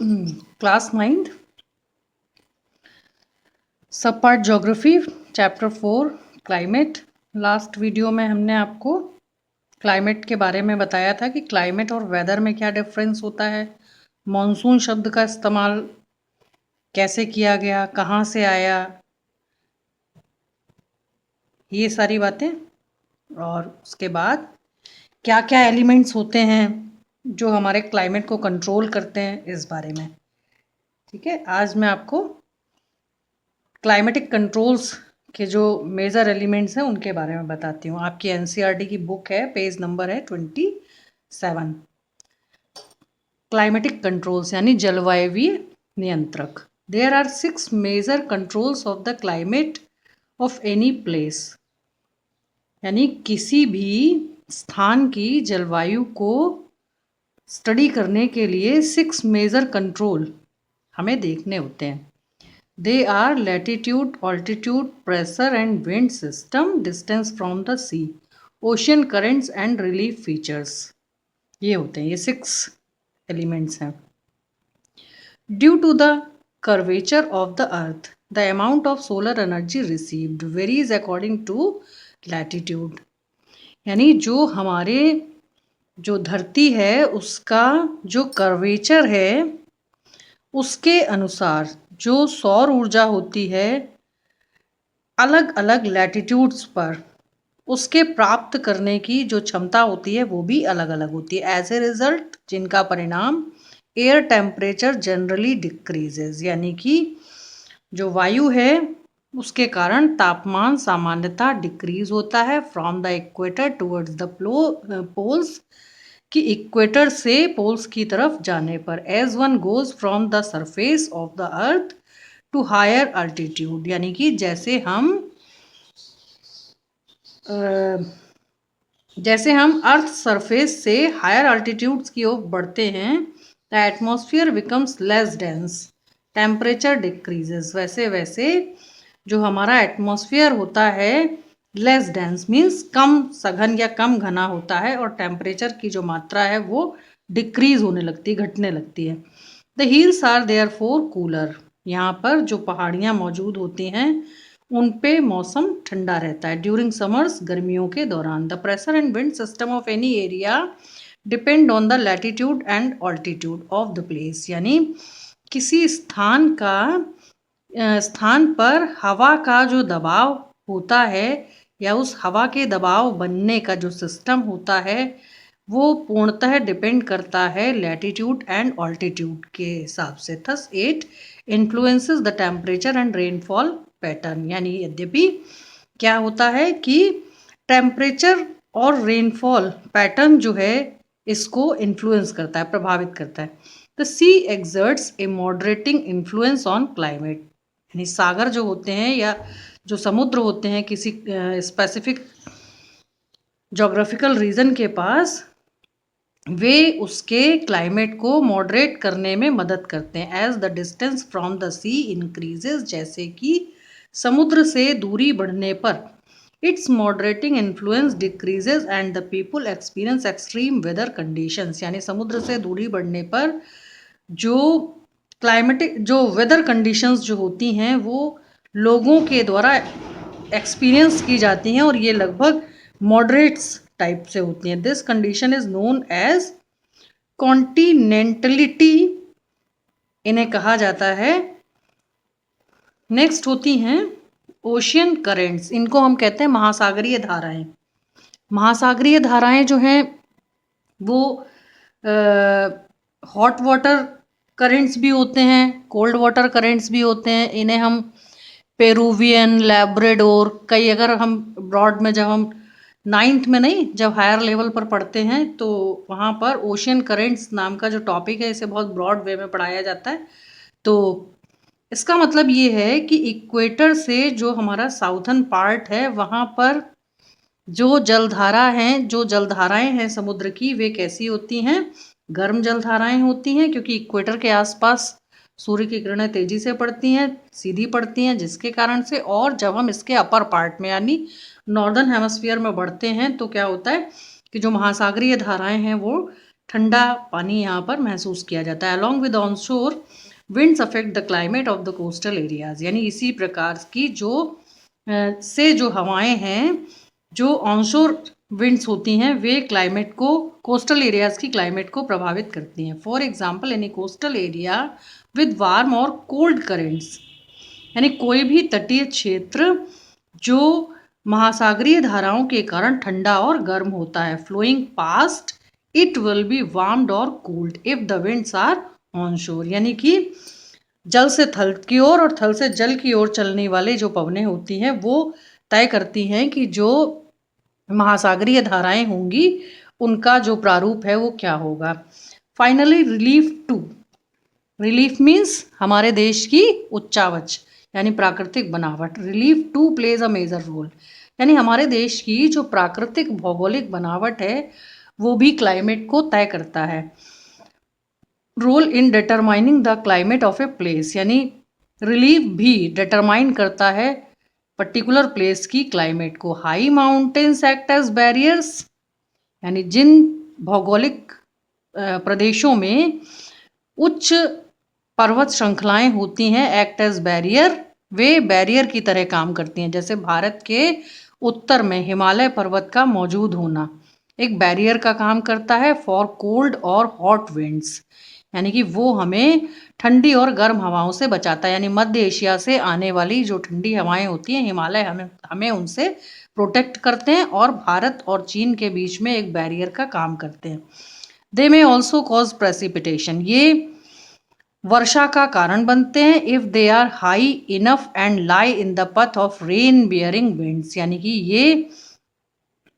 Class 9 सब part geography chapter 4 climate. Last video में हमने आपको क्लाइमेट के बारे में बताया था कि क्लाइमेट और वेदर में क्या डिफरेंस होता है, मॉनसून शब्द का इस्तेमाल कैसे किया गया, कहाँ से आया, ये सारी बातें। और उसके बाद क्या क्या एलिमेंट्स होते हैं जो हमारे क्लाइमेट को कंट्रोल करते हैं, इस बारे में। ठीक है, आज मैं आपको क्लाइमेटिक कंट्रोल्स के जो मेजर एलिमेंट्स हैं उनके बारे में बताती हूँ। आपकी एनसीईआरटी की बुक है, पेज नंबर है 27। क्लाइमेटिक कंट्रोल्स यानी जलवायवीय नियंत्रक। There are 6 major controls of the climate of any place, यानी किसी भी स्थान की जलवायु को स्टडी करने के लिए 6 मेजर कंट्रोल हमें देखने होते हैं। They are latitude, altitude, pressure and wind system, distance from the sea, ocean currents and relief features. ये होते हैं, ये 6 एलिमेंट्स हैं। Due to the curvature of the earth, the amount of solar energy received varies according to latitude. यानी जो हमारे जो धरती है उसका जो कर्वेचर है उसके अनुसार जो सौर ऊर्जा होती है अलग अलग लैटिट्यूड्स पर उसके प्राप्त करने की जो क्षमता होती है वो भी अलग अलग होती है। एज ए रिजल्ट जिनका परिणाम एयर टेम्परेचर जनरली डिक्रीजेज, यानी कि जो वायु है उसके कारण तापमान सामान्यतः डिक्रीज होता है from the equator towards the poles, कि इक्वेटर से पोल्स की तरफ जाने पर। As one goes from the surface of the earth to higher altitude, यानी कि जैसे हम अर्थ सरफेस से हायर अल्टीट्यूड्स की ओर बढ़ते हैं, the atmosphere becomes less dense, temperature decreases. वैसे वैसे जो हमारा एटमॉस्फेयर होता है लेस डेंस मीन्स कम सघन या कम घना होता है, और टेम्परेचर की जो मात्रा है वो डिक्रीज होने लगती है, घटने लगती है। The hills are therefore cooler, यहाँ पर जो पहाड़ियाँ मौजूद होती हैं उन पे मौसम ठंडा रहता है ड्यूरिंग समर्स, गर्मियों के दौरान। The pressure and wind system of any area depend on the latitude and altitude of the place, यानी किसी स्थान पर हवा का जो दबाव होता है या उस हवा के दबाव बनने का जो सिस्टम होता है वो पूर्णतः डिपेंड करता है लैटिट्यूड एंड ऑल्टीट्यूड के हिसाब से। Thus it influences the temperature and rainfall pattern, यानी यद्यपि क्या होता है कि टेम्परेचर और रेनफॉल पैटर्न जो है इसको इन्फ्लुएंस करता है, प्रभावित करता है। The sea exerts a moderating influence on climate, यानी सागर जो होते हैं या जो समुद्र होते हैं किसी स्पेसिफिक जोग्राफिकल रीजन के पास, वे उसके क्लाइमेट को मॉडरेट करने में मदद करते हैं। As the distance from the sea increases, जैसे कि समुद्र से दूरी बढ़ने पर its moderating influence decreases and the people experience extreme weather conditions, यानी समुद्र से दूरी बढ़ने पर जो क्लाइमेटिक जो वेदर कंडीशंस जो होती हैं वो लोगों के द्वारा एक्सपीरियंस की जाती हैं और ये लगभग मॉडरेट्स टाइप से होती हैं। This condition is known as continentality, इन्हें कहा जाता है। नेक्स्ट होती हैं ओशियन करेंट्स, इनको हम कहते हैं महासागरीय धाराएं। महासागरीय धाराएं जो हैं वो हॉट वाटर करेंट्स भी होते हैं, कोल्ड वाटर करेंट्स भी होते हैं। इन्हें हम पेरूवियन, लैब्राडोर, कई अगर हम ब्रॉड में जब हम 9th में नहीं, जब हायर लेवल पर पढ़ते हैं तो वहाँ पर ओशियन करेंट्स नाम का जो टॉपिक है इसे बहुत ब्रॉड वे में पढ़ाया जाता है। तो इसका मतलब ये है कि इक्वेटर से जो हमारा साउथर्न पार्ट है वहाँ पर जो जलधाराएं हैं समुद्र की, वे कैसी होती हैं? गर्म जलधाराएं होती हैं, क्योंकि इक्वेटर के आसपास सूर्य की किरणें तेजी से पड़ती हैं, सीधी पड़ती हैं, जिसके कारण से। और जब हम इसके अपर पार्ट में यानी नॉर्दर्न हेमस्फीयर में बढ़ते हैं तो क्या होता है कि जो महासागरीय धाराएं हैं वो ठंडा पानी यहाँ पर महसूस किया जाता है। अलॉन्ग विद ऑन शोर winds affect the climate of the coastal areas, यानी इसी प्रकार की जो हवाएं हैं, जो ऑनशोर विंड्स होती हैं, वे क्लाइमेट को, कोस्टल एरियाज की क्लाइमेट को प्रभावित करती हैं। For example in A coastal area with warm और कोल्ड करेंट्स, यानी कोई भी तटीय क्षेत्र जो महासागरीय धाराओं के कारण ठंडा और गर्म होता है, flowing past it will be warmed और cooled if the winds are on shore, यानी कि जल से थल की ओर और थल से जल की ओर चलने वाले जो पवनें होती हैं वो तय करती हैं कि जो महासागरीय धाराएं होंगी उनका जो प्रारूप है वो क्या होगा। फाइनली रिलीफ मीन्स हमारे देश की उच्चावच यानी प्राकृतिक बनावट। Relief too plays a major role, यानी हमारे देश की जो प्राकृतिक भौगोलिक बनावट है वो भी क्लाइमेट को तय करता है। Role in determining the climate of a place, यानी रिलीफ भी डिटरमाइन करता है पर्टिकुलर प्लेस की क्लाइमेट को। High mountains act as barriers, यानी जिन भौगोलिक प्रदेशों में उच्च पर्वत श्रृंखलाएं होती हैं, एक्ट एज बैरियर, वे बैरियर की तरह काम करती हैं। जैसे भारत के उत्तर में हिमालय पर्वत का मौजूद होना एक बैरियर का काम करता है फॉर कोल्ड और हॉट विंड्स, यानी कि वो हमें ठंडी और गर्म हवाओं से बचाता है। यानी मध्य एशिया से आने वाली जो ठंडी हवाएं होती हैं, हिमालय हमें उनसे प्रोटेक्ट करते हैं और भारत और चीन के बीच में एक बैरियर का काम करते हैं। They may also cause precipitation, ये वर्षा का कारण बनते हैं if they are high enough and lie in the path of rain bearing winds, यानी कि ये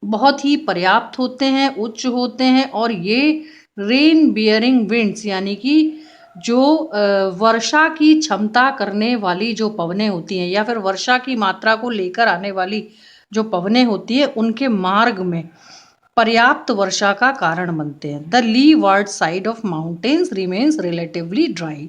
बहुत ही पर्याप्त होते हैं, उच्च होते हैं और ये रेन बियरिंग विंड्स यानी कि जो वर्षा की क्षमता करने वाली जो पवनें होती हैं या फिर वर्षा की मात्रा को लेकर आने वाली जो पवनें होती हैं उनके मार्ग में पर्याप्त वर्षा का कारण बनते हैं। The leeward side of mountains remains relatively dry,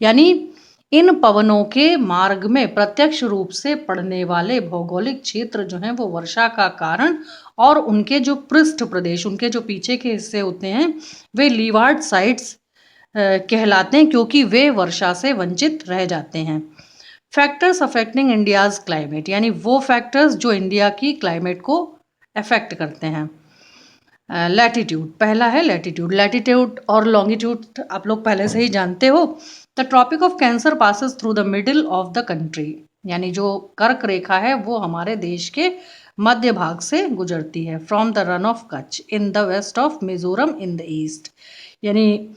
यानी इन पवनों के मार्ग में प्रत्यक्ष रूप से पड़ने वाले भौगोलिक क्षेत्र जो हैं वो वर्षा का कारण और उनके जो पृष्ठ प्रदेश, उनके जो पीछे के हिस्से होते हैं वे लीवार्ड साइड्स कहलाते हैं क्योंकि वे वर्षा से वंचित रह जाते हैं। फैक्टर्स अफेक्टिंग इंडियाज क्लाइमेट, यानी वो फैक्टर्स जो इंडिया की क्लाइमेट को अफेक्ट करते हैं। लैटिट्यूड, पहला है लैटिट्यूड। लैटिट्यूड और लॉन्गिट्यूड आप लोग पहले से ही जानते हो। The tropic of cancer passes through the middle of the country, यानी जो कर्क रेखा है वो हमारे देश के मध्य भाग से गुजरती है। From the Rann of Kutch in the west of Mizoram in the east, यानी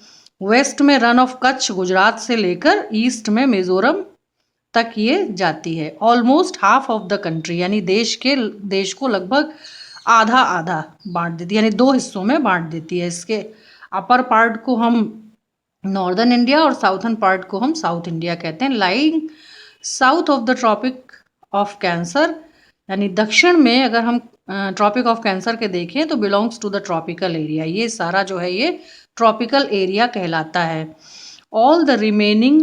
वेस्ट में रन ऑफ कच्छ गुजरात से लेकर ईस्ट में मिजोरम तक ये जाती है। Almost half of the country, यानी देश को लगभग आधा आधा बांट देती है, यानी दो हिस्सों में बांट देती है। इसके अपर पार्ट को हम नॉर्दर्न इंडिया और साउथर्न पार्ट को हम साउथ इंडिया कहते हैं। Lying south of the tropic of cancer, यानी दक्षिण में अगर हम ट्रॉपिक ऑफ कैंसर के देखें तो belongs to the tropical area, ये सारा जो है ये ट्रॉपिकल एरिया कहलाता है। All the remaining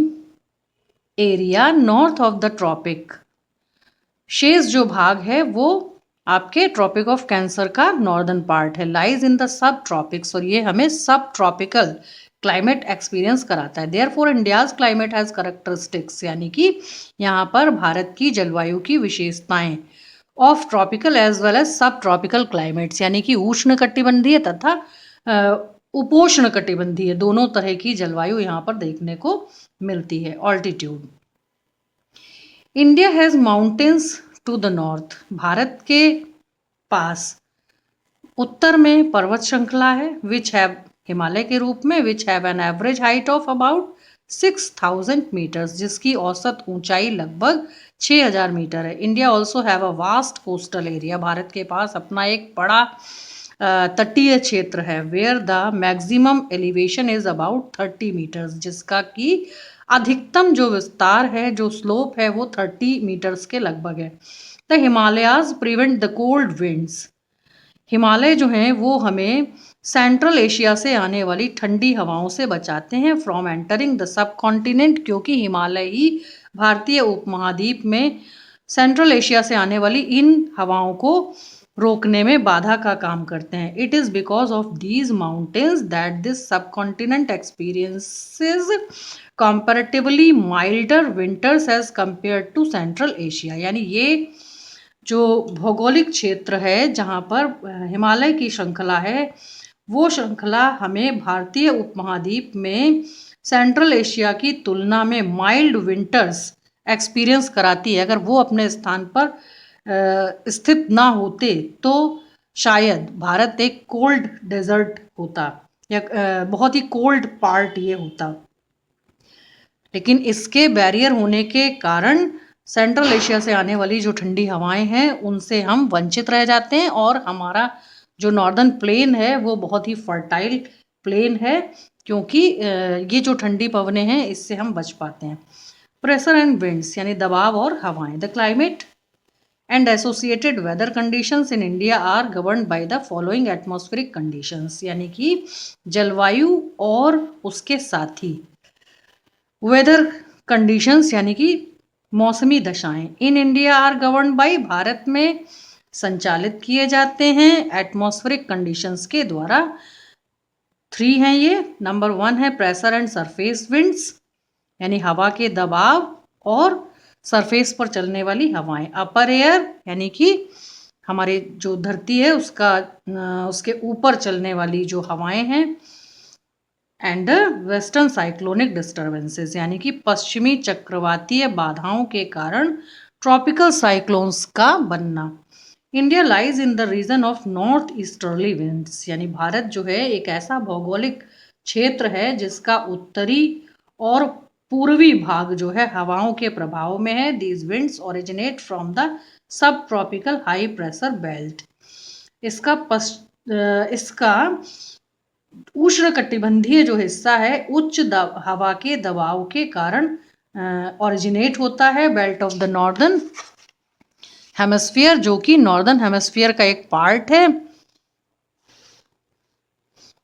area north of the tropic, शेष जो भाग है वो आपके ट्रॉपिक ऑफ कैंसर का नॉर्दर्न पार्ट है। Lies in the sub tropics, और ये हमें सब ट्रॉपिकल क्लाइमेट एक्सपीरियंस कराता है। Therefore India's climate has characteristics, यानी कि यहाँ पर भारत की जलवायु की विशेषताएं of tropical as well as sub tropical climates, यानी कि उष्ण कटिबंधीय तथा उपोष्ण कटिबंधीय दोनों तरह की जलवायु यहाँ पर देखने को मिलती है। Altitude, India has mountains to the north, भारत के पास उत्तर में पर्वत श्रृंखला है विच हैव हिमालय के रूप में, which have an average height of about 6000 metres, जिसकी औसत ऊंचाई लगभग 6000 मीटर है। India also have a vast coastal area, भारत के पास अपना एक बड़ा तटीय क्षेत्र है where the maximum elevation is about 30 metres, जिसका कि अधिकतम जो विस्तार है, जो स्लोप है वो 30 मीटर्स के लगभग है। The Himalayas prevent the cold winds, Himalaya जो हैं वो हमें सेंट्रल एशिया से आने वाली ठंडी हवाओं से बचाते हैं from entering the sub continent, क्योंकि हिमालय ही भारतीय उपमहाद्वीप में सेंट्रल एशिया से आने वाली इन हवाओं को रोकने में बाधा का काम करते हैं। It is because of these mountains that this subcontinent experiences comparatively milder winters as compare to central Asia. यानी ये जो भौगोलिक क्षेत्र है जहाँ पर हिमालय की श्रृंखला है, वो श्रृंखला हमें भारतीय उपमहाद्वीप में सेंट्रल एशिया की तुलना में माइल्ड विंटर्स एक्सपीरियंस कराती है। अगर वो अपने स्थान पर स्थित ना होते तो शायद भारत एक कोल्ड डेजर्ट होता या बहुत ही कोल्ड पार्ट ये होता। लेकिन इसके बैरियर होने के कारण सेंट्रल एशिया से आने वाली जो ठंडी हवाएं हैं उनसे हम वंचित रह जाते हैं, और हमारा जो नॉर्दर्न प्लेन है वो बहुत ही फर्टाइल प्लेन है, क्योंकि ये जो ठंडी पवनें हैं इससे हम बच पाते हैं। प्रेशर एंड विंड्स यानी दबाव और हवाएं। The climate and associated weather conditions in India are governed by the following atmospheric conditions। यानी कि जलवायु और उसके साथ ही वेदर कंडीशंस यानी कि मौसमी दशाएं in India are govern by भारत में संचालित किए जाते हैं एटमॉस्फेरिक कंडीशंस के द्वारा। 3 हैं ये। नंबर 1 है प्रेशर एंड सरफेस विंड्स यानी हवा के दबाव और सरफेस पर चलने वाली हवाएं। अपर एयर यानी कि हमारे जो धरती है उसके ऊपर चलने वाली जो हवाएं हैं। एंड वेस्टर्न साइक्लोनिक डिस्टर्बेंसेस यानी कि पश्चिमी चक्रवातीय बाधाओं के कारण ट्रॉपिकल साइक्लोन्स का बनना। India lies in the region of north easterly winds यानी भारत जो है एक ऐसा भौगोलिक क्षेत्र है जिसका उत्तरी और पूर्वी भाग जो है हवाओं के प्रभाव में है। These winds originate from the sub tropical high pressure belt. इसका उष्णकटिबंधीय जो हिस्सा है उच्च हवा के दबाव के कारण ओरिजिनेट होता है belt of the northern hemisphere, जो कि नॉर्दर्न हेमिस्फीयर का एक पार्ट है।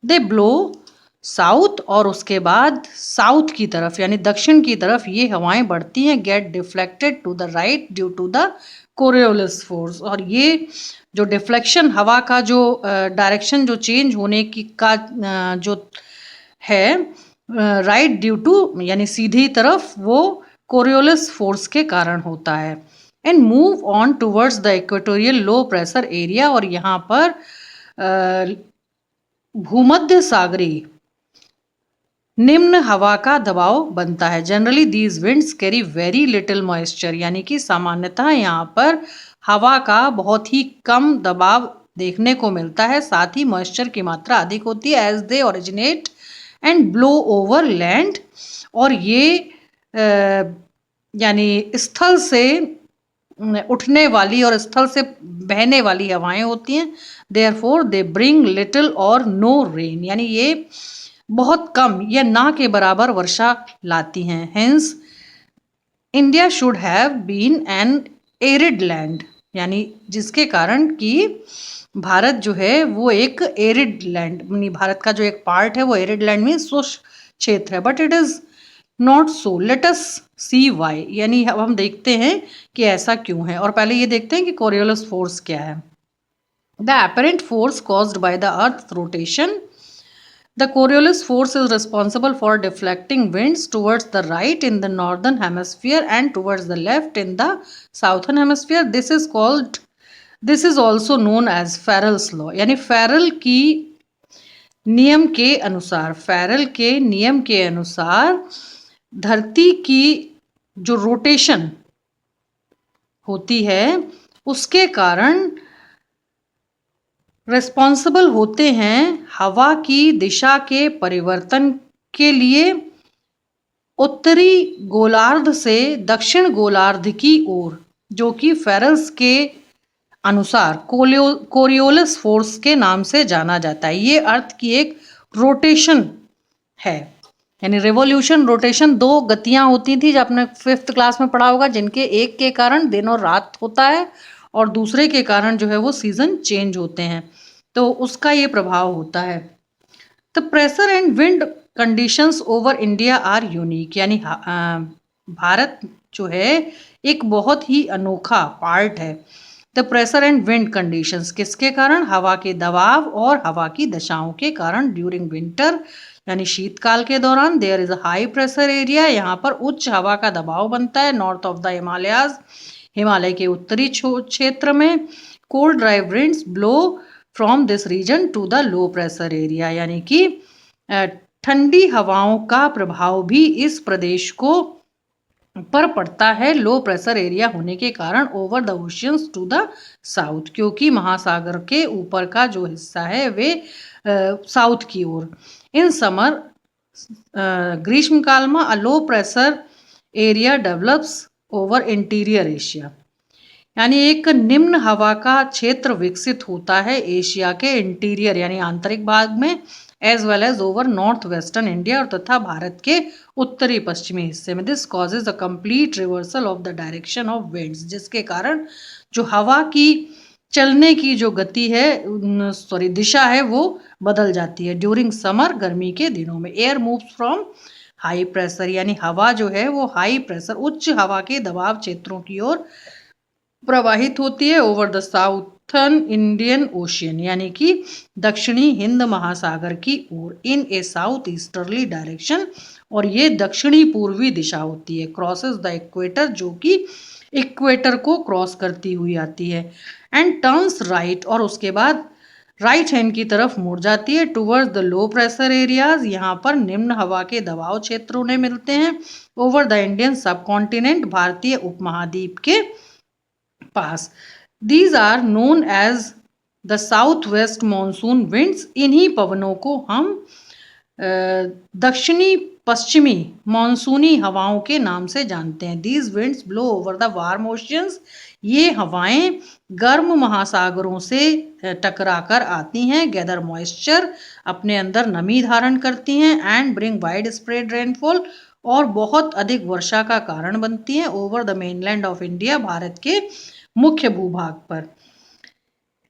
दे ब्लो साउथ और उसके बाद साउथ की तरफ यानी दक्षिण की तरफ ये हवाएं बढ़ती हैं। Get deflected to the right due to the Coriolis force. और ये जो डिफ्लेक्शन हवा का जो डायरेक्शन जो चेंज होने की का जो है राइट ड्यू टू यानी सीधी तरफ, वो कोरियोलिस फोर्स के कारण होता है। And move on towards the equatorial low pressure area. और यहाँ पर भूमध्य सागरीय निम्न हवा का दबाव बनता है। Generally these winds carry very little moisture यानी कि सामान्यतः यहाँ पर हवा का बहुत ही कम दबाव देखने को मिलता है, साथ ही मॉइस्चर की मात्रा अधिक होती है। As they originate and blow over land. और ये यानी स्थल से उठने वाली और स्थल से बहने वाली हवाएं होती हैं। देयरफॉर दे ब्रिंग लिटिल और नो रेन यानी ये बहुत कम या ना के बराबर वर्षा लाती हैं। Hence India should have been an arid land यानी जिसके कारण कि भारत जो है वो एक एरिड लैंड यानी भारत का जो एक पार्ट है वो एरिड लैंड में शुष्क क्षेत्र है। But it is not so. Let us see why यानी अब हम देखते हैं कि ऐसा क्यों है। और पहले ये देखते हैं कि कोरियोलिस फोर्स क्या है। The apparent force caused by the earth rotation. The Coriolis force is responsible for deflecting winds towards the right in the northern hemisphere and towards the left in the southern hemisphere. This is also known as Farrell's law। यानी Farrell के नियम के अनुसार धरती की जो rotation होती है उसके कारण रिस्पॉन्सिबल होते हैं हवा की दिशा के परिवर्तन के लिए उत्तरी गोलार्ध से दक्षिण गोलार्ध की ओर, जो कि फेरल्स के अनुसार कोरियोलिस फोर्स के नाम से जाना जाता है। ये अर्थ की एक रोटेशन है यानी रिवॉल्यूशन रोटेशन। 2 गतियां होती थी जो आपने 5th क्लास में पढ़ा होगा, जिनके एक के कारण दिन और रात होता है और दूसरे के कारण जो है वो सीजन चेंज होते हैं, तो उसका ये प्रभाव होता है। The pressure and wind conditions over India are unique यानी भारत जो है एक बहुत ही अनोखा पार्ट है the pressure and wind conditions, किसके कारण? हवा के दबाव और हवा की दशाओं के कारण। ड्यूरिंग विंटर यानी शीतकाल के दौरान there is a high pressure area, यहाँ पर उच्च हवा का दबाव बनता है। North of the Himalayas, Himalaya के उत्तरी क्षेत्र में। Cold dry winds blow from this region to the low pressure area, यानी कि ठंडी हवाओं का प्रभाव भी इस प्रदेश को पर पड़ता है लो प्रेशर एरिया होने के कारण। Over the oceans to the south, क्योंकि महासागर के ऊपर का जो हिस्सा है वे साउथ की ओर। इन समर, ग्रीष्मकाल में a low pressure area develops over interior Asia, यानी एक निम्न हवा का क्षेत्र विकसित होता है एशिया के इंटीरियर यानी आंतरिक भाग में, as well as over north western India और तथा भारत के उत्तरी पश्चिमी हिस्से में। This causes a complete reversal of the direction of winds, जिसके कारण जो हवा की चलने की जो गति है, दिशा है, वो बदल जाती है। ड्यूरिंग समर, गर्मी के दिनों में, air moves from high pressure, यानी हवा जो है वो हाई प्रेशर उच्च हवा के दबाव क्षेत्रों की ओर प्रवाहित होती है। Over the southern Indian ocean, यानी कि दक्षिणी हिंद महासागर की ओर। इन ए साउथ ईस्टर्ली डायरेक्शन, और ये दक्षिणी पूर्वी दिशा होती है। क्रॉसेस द इक्वेटर, जो कि इक्वेटर को क्रॉस करती हुई आती है। एंड टर्न्स राइट, और उसके बाद राइट हैंड की तरफ मुड़ जाती है। Towards the low pressure areas, यहाँ पर निम्न हवा के दबाव क्षेत्रों ने मिलते हैं। ओवर द इंडियन सब कॉन्टिनेंट, भारतीय उपमहाद्वीप के पास। These are known as the south west monsoon winds, इन्हीं पवनों को हम दक्षिणी पश्चिमी मानसूनी हवाओं के नाम से जानते हैं। These winds blow over the warm oceans, ये हवाएं गर्म महासागरों से टकराकर आती हैं। गैदर मॉइस्चर, अपने अंदर नमी धारण करती हैं। And bring widespread rainfall, और बहुत अधिक वर्षा का कारण बनती हैं। Over the mainland of India, भारत के मुख्य भूभाग पर।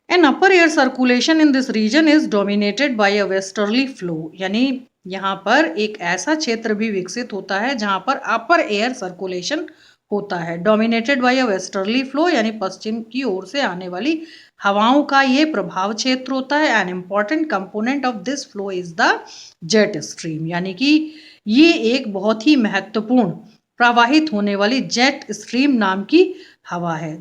An upper air circulation in this region is dominated by a westerly flow, यानी यहाँ पर एक ऐसा क्षेत्र भी विकसित होता है जहाँ पर अपर एयर सर्कुलेशन होता है। Dominated by a westerly flow, यानी पश्चिम की ओर से आने वाली हवाओं का ये प्रभाव क्षेत्र होता है। An important component of this flow is the jet stream, यानी कि ये एक बहुत ही महत्वपूर्ण प्रवाहित होने वाली जेट स्ट्रीम नाम की हवा है।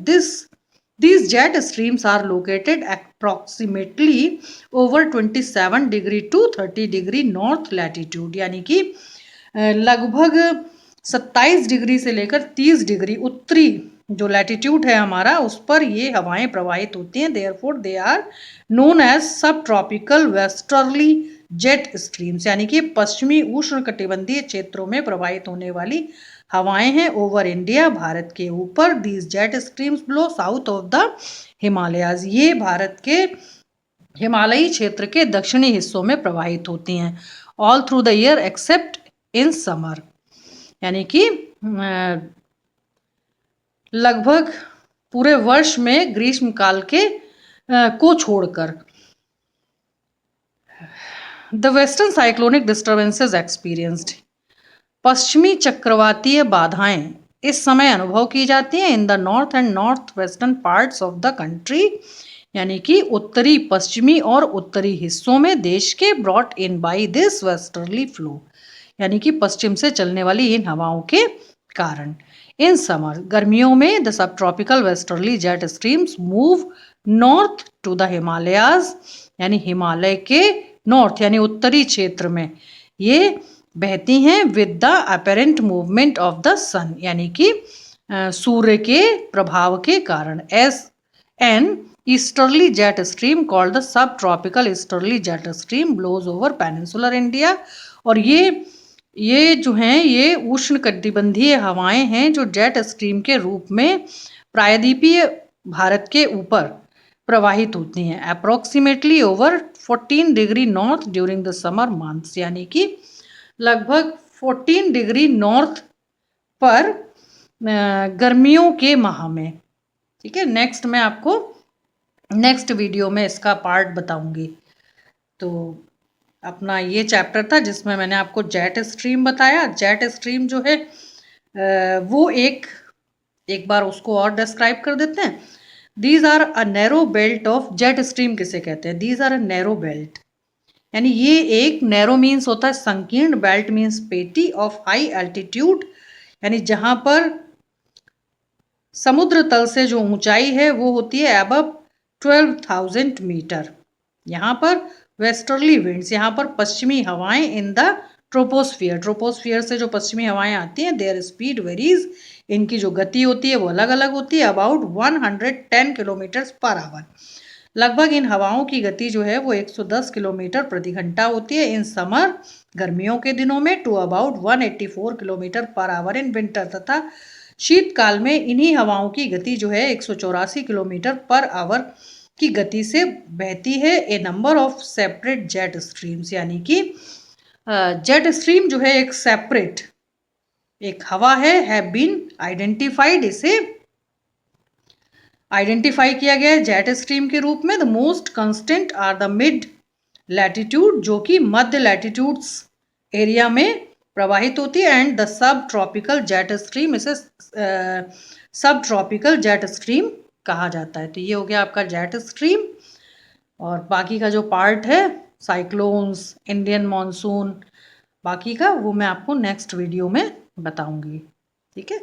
These jet streams are located approximately over 27 degree to 30 degree north latitude, यानी कि लगभग 27 डिग्री से लेकर 30 डिग्री उत्तरी जो लैटिट्यूड है हमारा, उस पर ये हवाएं प्रवाहित होती हैं। Therefore they are known as sub tropical westerly jet streams, यानी कि पश्चिमी उष्णकटिबंधीय क्षेत्रों में प्रवाहित होने वाली हवाएं हैं। ओवर इंडिया, भारत के ऊपर। These jet streams blow south of the Himalayas, ये भारत के हिमालयी क्षेत्र के दक्षिणी हिस्सों में प्रवाहित होती हैं। All through the year accept in summer, यानी कि लगभग पूरे वर्ष में ग्रीष्मकाल के को छोड़कर। The western cyclonic disturbances experienced, पश्चिमी चक्रवातीय बाधाएं इस समय अनुभव की जाती हैं। In the north and north western parts of the country, यानी कि उत्तरी पश्चिमी और उत्तरी हिस्सों में देश के। Brought in by this westerly flow, यानी कि पश्चिम से चलने वाली इन हवाओं के कारण। इन समर, गर्मियों में, द सब tropical westerly jet streams move north to the Himalayas, यानी हिमालय के नॉर्थ यानी उत्तरी क्षेत्र में ये बहती हैं। With the apparent movement of the sun, यानी कि सूर्य के प्रभाव के कारण। As an easterly jet stream called the सब tropical easterly jet stream blows over peninsular India, और ये जो हैं ये उष्णकटिबंधीय हवाएं हैं जो जेट स्ट्रीम के रूप में प्रायद्वीपीय भारत के ऊपर प्रवाहित होती हैं। Approximately over 14 degree north during the summer months, यानी कि लगभग 14 डिग्री नॉर्थ पर गर्मियों के माह में। ठीक है, नेक्स्ट मैं आपको नेक्स्ट वीडियो में इसका पार्ट बताऊंगी। तो अपना ये चैप्टर था जिसमें मैंने आपको जेट स्ट्रीम बताया। जेट स्ट्रीम जो है वो एक बार उसको और डिस्क्राइब कर देते हैं। These are a narrow belt of jet stream किसे कहते हैं? These are a narrow belt, यानी ये एक नैरो मीन्स होता है संकीर्ण, बेल्ट मीन्स पेटी ऑफ हाई एल्टीट्यूड, यानी जहां पर समुद्र तल से जो ऊंचाई है वो होती है अबव 12,000 मीटर। यहाँ पर वेस्टर्ली विंड्स, यहाँ पर पश्चिमी हवाएं इन द ट्रोपोस्फियर, ट्रोपोस्फियर से जो पश्चिमी हवाएं आती हैं, देयर स्पीड वेरीज, इनकी जो गति होती है वो अलग अलग होती है, अबाउट 110 किलोमीटर पर आवर। लगभग इन हवाओं की गति जो है वो 110 किलोमीटर प्रति घंटा होती है इन समर, गर्मियों के दिनों में, to about 184 kilometre per hour in winter, तथा शीतकाल में इन्हीं हवाओं की गति जो है 184 किलोमीटर पर आवर की गति से बहती है। A number of separate jet streams, यानी कि जेट स्ट्रीम जो है एक सेपरेट एक हवा हैव बीन आइडेंटिफाइड, इसे आइडेंटिफाई किया गया है जेट स्ट्रीम के रूप में। The most constant are the mid latitude, जो कि मध्य लैटिट्यूड्स एरिया में प्रवाहित होती है, एंड द सब ट्रॉपिकल जेट स्ट्रीम, इसे सब ट्रॉपिकल जेट स्ट्रीम कहा जाता है। तो ये हो गया आपका जेट स्ट्रीम, और बाकी का जो पार्ट है साइक्लोन्स, इंडियन मॉनसून, बाकी का वो मैं आपको नेक्स्ट वीडियो में बताऊंगी। ठीक है,